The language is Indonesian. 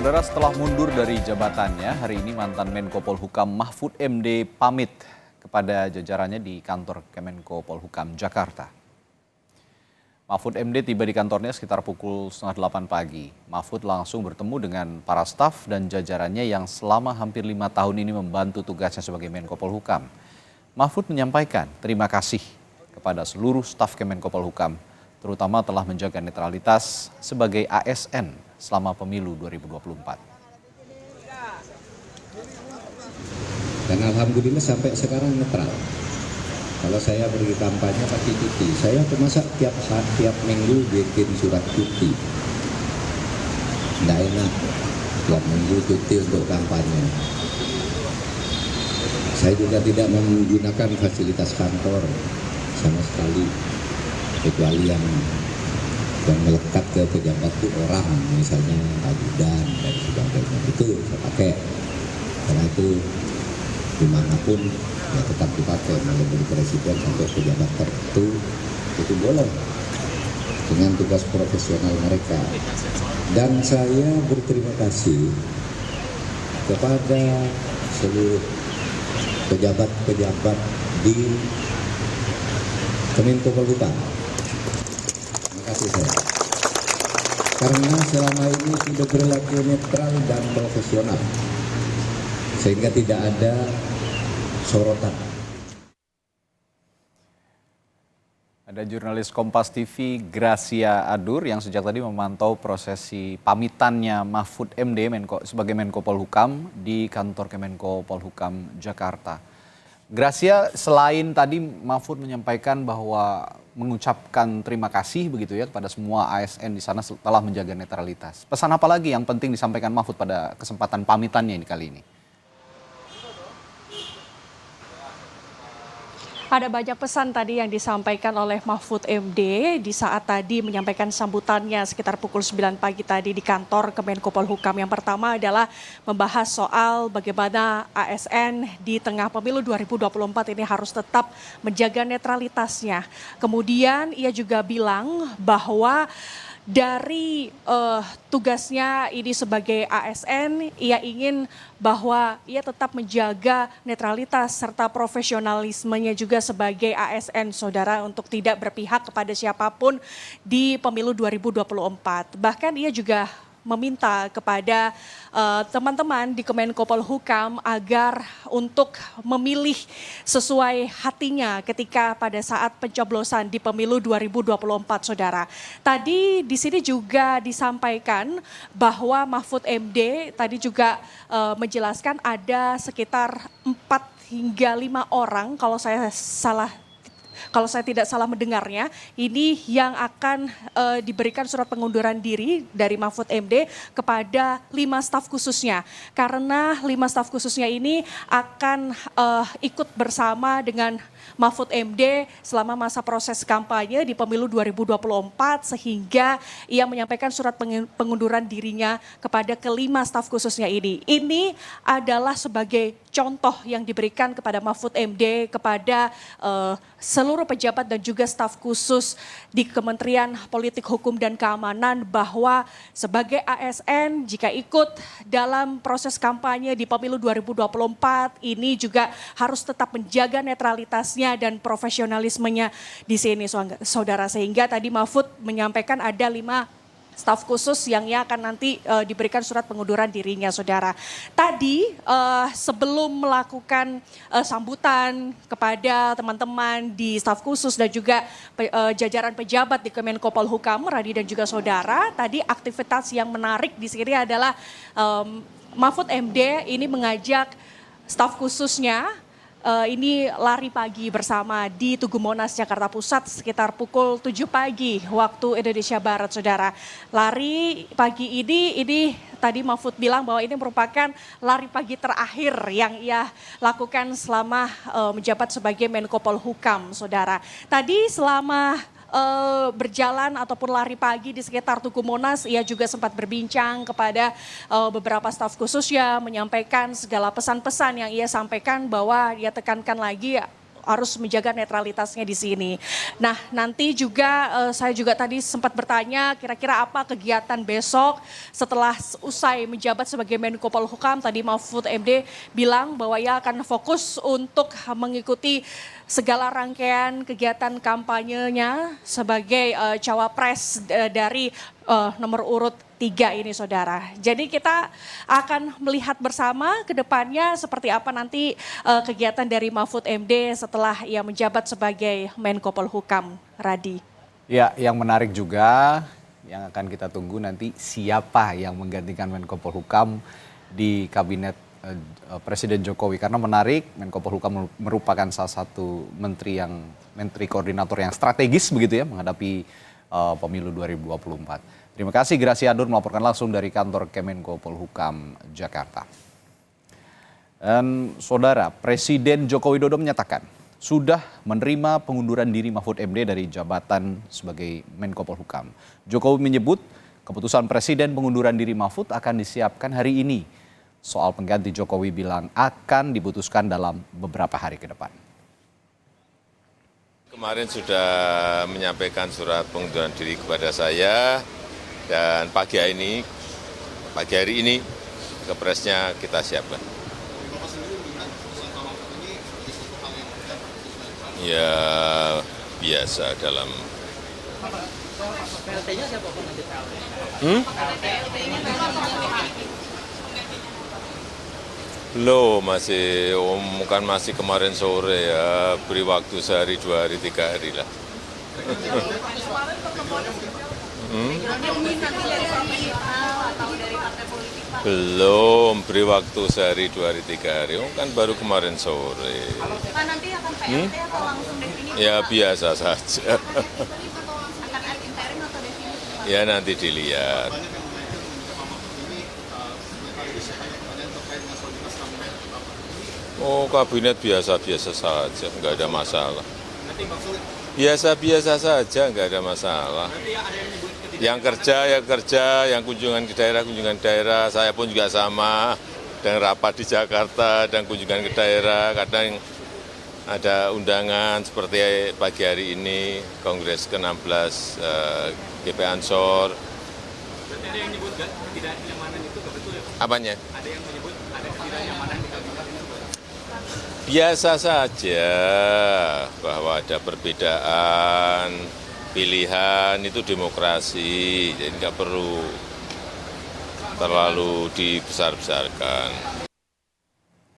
Saudara, setelah mundur dari jabatannya, hari ini mantan Menko Polhukam Mahfud MD pamit kepada jajarannya di kantor Kemenko Polhukam Jakarta. Mahfud MD tiba di kantornya sekitar pukul 7:30 pagi. Mahfud langsung bertemu dengan para staf dan jajarannya yang selama hampir 5 tahun ini membantu tugasnya sebagai Menko Polhukam. Mahfud menyampaikan terima kasih kepada seluruh staf Kemenko Polhukam, terutama telah menjaga netralitas sebagai ASN selama pemilu 2024. Dan alhamdulillah sampai sekarang netral. Kalau saya pergi kampanye pakai cuti, saya masa tiap minggu bikin surat cuti. Nggak enak tiap minggu cuti untuk kampanye. Saya juga tidak menggunakan fasilitas kantor sama sekali, kecuali yang melekat ke pejabat itu orang, misalnya ajudan dan sebagainya, itu saya pakai. Karena itu dimanapun ya tetap dipakai, mulai dari presiden sampai pejabat tertentu itu boleh dengan tugas profesional mereka. Dan saya berterima kasih kepada seluruh pejabat-pejabat di Kemenko Polhukam. Terima kasih saya. Karena selama ini sudah berlaku netral dan profesional, sehingga tidak ada sorotan. Ada jurnalis Kompas TV Gracia Adur yang sejak tadi memantau prosesi pamitannya Mahfud MD sebagai Menko Polhukam di kantor Kemenko Polhukam Jakarta. Gracia, selain tadi Mahfud menyampaikan bahwa mengucapkan terima kasih begitu ya kepada semua ASN di sana setelah menjaga netralitas. Pesan apa lagi yang penting disampaikan Mahfud pada kesempatan pamitannya ini kali ini? Ada banyak pesan tadi yang disampaikan oleh Mahfud MD di saat tadi menyampaikan sambutannya sekitar pukul 9 pagi tadi di kantor Kemenko Polhukam. Yang pertama adalah membahas soal bagaimana ASN di tengah pemilu 2024 ini harus tetap menjaga netralitasnya. Kemudian ia juga bilang bahwa dari tugasnya ini sebagai ASN, ia ingin bahwa ia tetap menjaga netralitas serta profesionalismenya juga sebagai ASN, saudara, untuk tidak berpihak kepada siapapun di pemilu 2024. Bahkan ia juga meminta kepada teman-teman di Kemenko Polhukam agar untuk memilih sesuai hatinya ketika pada saat pencoblosan di pemilu 2024, saudara. Tadi di sini juga disampaikan bahwa Mahfud MD tadi juga menjelaskan ada sekitar 4 hingga 5 orang kalau saya tidak salah mendengarnya, ini yang akan diberikan surat pengunduran diri dari Mahfud MD kepada 5 staf khususnya. Karena 5 staf khususnya ini akan ikut bersama dengan Mahfud MD selama masa proses kampanye di pemilu 2024, sehingga ia menyampaikan surat pengunduran dirinya kepada kelima staf khususnya ini. Ini adalah sebagai contoh yang diberikan kepada Mahfud MD kepada seluruh pejabat dan juga staf khusus di Kementerian Politik Hukum dan Keamanan, bahwa sebagai ASN jika ikut dalam proses kampanye di pemilu 2024 ini juga harus tetap menjaga netralitasnya dan profesionalismenya di sini, saudara. Sehingga tadi Mahfud menyampaikan ada 5 staf khusus yang akan nanti diberikan surat pengunduran dirinya, saudara. Tadi sebelum melakukan sambutan kepada teman-teman di staf khusus dan juga jajaran pejabat di Kemenko Polhukam, Radi dan juga saudara, tadi aktivitas yang menarik di sini adalah Mahfud MD ini mengajak staf khususnya ini lari pagi bersama di Tugu Monas, Jakarta Pusat sekitar pukul 7 pagi waktu Indonesia Barat, saudara. Lari pagi ini tadi Mahfud bilang bahwa ini merupakan lari pagi terakhir yang ia lakukan selama menjabat sebagai Menko Polhukam, saudara. Tadi selama berjalan ataupun lari pagi di sekitar Tugu Monas, ia juga sempat berbincang kepada beberapa staf khususnya, menyampaikan segala pesan-pesan yang ia sampaikan, bahwa ia tekankan lagi harus menjaga netralitasnya di sini. Nah, nanti juga saya juga tadi sempat bertanya kira-kira apa kegiatan besok setelah usai menjabat sebagai Menko Polhukam. Tadi Mahfud MD bilang bahwa ia akan fokus untuk mengikuti segala rangkaian kegiatan kampanyenya sebagai cawapres dari nomor urut 3 ini, saudara. Jadi kita akan melihat bersama ke depannya seperti apa nanti kegiatan dari Mahfud MD setelah ia menjabat sebagai Menko Polhukam, Radi. Ya, yang menarik juga yang akan kita tunggu nanti siapa yang menggantikan Menko Polhukam di kabinet Presiden Jokowi, karena menarik, Menko Polhukam merupakan salah satu menteri koordinator yang strategis begitu ya menghadapi pemilu 2024. Terima kasih Gracia Adur melaporkan langsung dari kantor Kemenko Polhukam Jakarta. Dan saudara, Presiden Joko Widodo menyatakan sudah menerima pengunduran diri Mahfud MD dari jabatan sebagai Menko Polhukam. Jokowi menyebut keputusan Presiden pengunduran diri Mahfud akan disiapkan hari ini. Soal pengganti Jokowi bilang akan diputuskan dalam beberapa hari ke depan. Kemarin sudah menyampaikan surat pengunduran diri kepada saya dan pagi hari ini kepresnya kita siapkan. Ya biasa dalam. PLT-nya siapa Pak nanti? Belum, masih kemarin sore ya, beri waktu sehari, 2 hari, 3 hari lah. Belum, beri waktu sehari, 2 hari, 3 hari, kan baru kemarin sore. Pak, nanti akan PLT atau langsung definisi? Ya biasa saja. Akan interim atau definisi? Ya nanti dilihat. Oh, kabinet biasa-biasa saja, nggak ada masalah. Biasa-biasa saja, nggak ada masalah. Yang kerja, ya kerja, yang kunjungan ke daerah, saya pun juga sama. Dan rapat di Jakarta, dan kunjungan ke daerah, kadang ada undangan seperti pagi hari ini, Kongres ke-16 GP Ansor. Berarti ada yang menyebut ketidaknyamanan itu nggak betul ya Pak? Apanya? Ada yang menyebut ada ketidaknyamanan di kabinet itu Pak? Biasa saja bahwa ada perbedaan pilihan, itu demokrasi, jadi nggak perlu terlalu dibesar-besarkan.